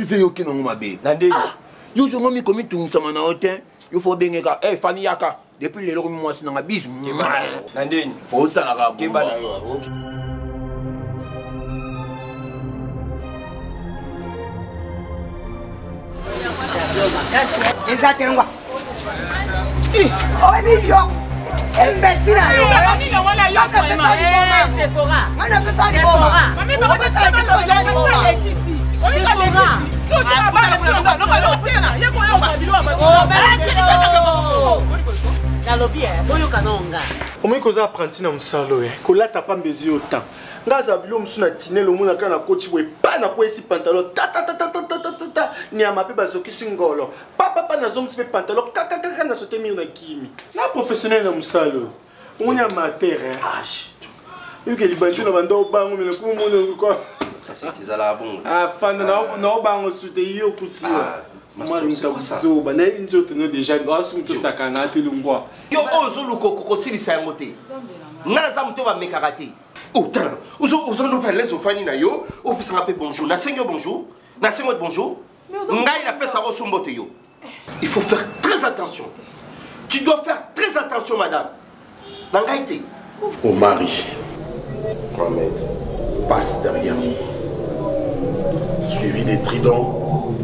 fait yoki non mabe. Nandé. Yo zo ngomi komi tu sama na hotel. Yo faut bengeka Fanny Yaka. Depuis les lois moi c'est dans bis. Nandé. Faut ça la rabo. Exactement. Oh, Emilio. Imbécile. Comment est-ce que apprenti dans le salon? Que là t'as pas besoin autant. Là ça bilo msuna tine le monde na coach we pas na quoi ici pantalon ta ni amape bazoki singolo papa na zom pe pantalon kaka na sauter mir na kimi. Na professionnel dans le salon. On y a mater hein. Vu que les bandits na bando bango mais le coup monde quoi. Ça c'est ça bon. Ah fan na bango sute yo kuti. Moi nitakuzo bana inzoto no déjà ngasu mto sakana telungwa. Yo ozulu kokoko silisa yangote. Ngala za mto ba mekarate. Oh, vous nous parlez de Fanny Nayo, vous pouvez s'appeler bonjour. Nasengo bonjour. Nasengo bonjour. Il faut faire très attention. Tu dois faire très attention, madame. Nangaïté. Au mari. Mohamed passe derrière. Suivi des tridents.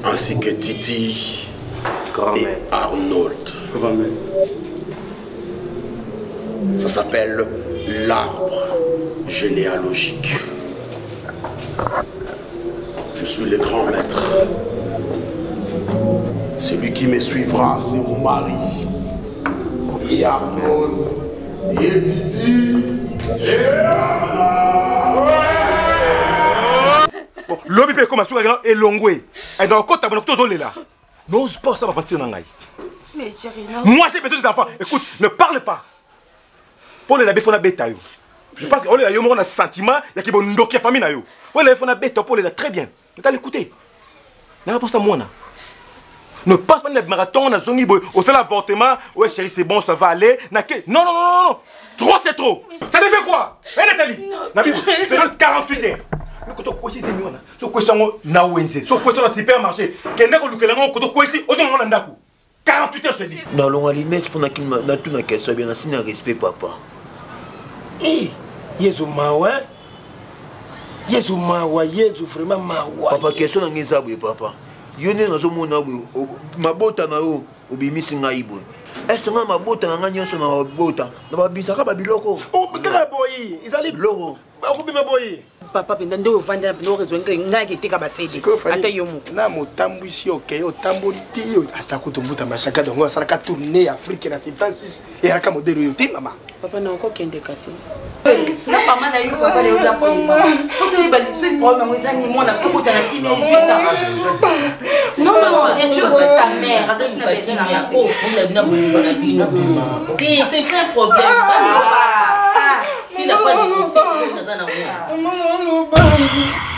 Ainsi que Titi. Et Arnold. Ça s'appelle l'arbre généalogique. Je suis le grand maître. Celui qui me suivra, c'est mon mari. Et Arnold, et Titi, et Arnold. L'homme peut commencer à longouer. Et dans le côté, tu là. N'ose pas ça va partir dans l'ail. Mais chérie, non. Moi j'ai besoin des enfants. Écoute, ne parle pas. Pour les labés, il faut la bête. Je pense qu'on a un sentiment, il y a qui vont nous famille. Il faut la bête pour les très bien. Tu as l'écouté. La réponse à moi. Ne passe pas dans le marathon, on a zongi, au seul avortement. Ouais chérie, c'est bon, ça va aller. Non, non, non, non, non. Trop, c'est trop. Ça devait quoi? Hé Nathalie, je te donne 48 heures. Quand on question c'est question na wenze, so question na supermarché. Kenda ko lukela ngo ko ko ici, ozo ngona ndako. 48 heures je dis. Dans l'ongalité pour na tout na question bien na respect papa. Eh, Yesu mawa. Yesu mawa, Yesu vraiment mawa. Papa question na ngeza boye papa. Yo ne nazo mona boye mabota na yo obimisi ngai boye. Est-ce que mabota na nganya so na mabota na babisaka ba biloko. Oh, bikala boyi, izali biloko. Ba ko bima boyi. Papa pendant deux vendeurs no raison que ngaki tika basedi ata yomu na motambu ici OK otambo tio ata kutumbuta mashaka dongo sala ka tourner Afrique na 76 et raka modelo yo te mama papa na ko kende kasi na mama na yo papa le oza pesa photo e bali so problème mo zani mo na soko ta na kimi ezita non non je suis c'est sa mère ça c'est pas besoin na ko funda bina bo na bino c'est pas un problème si la fois du conseil, nous allons voir.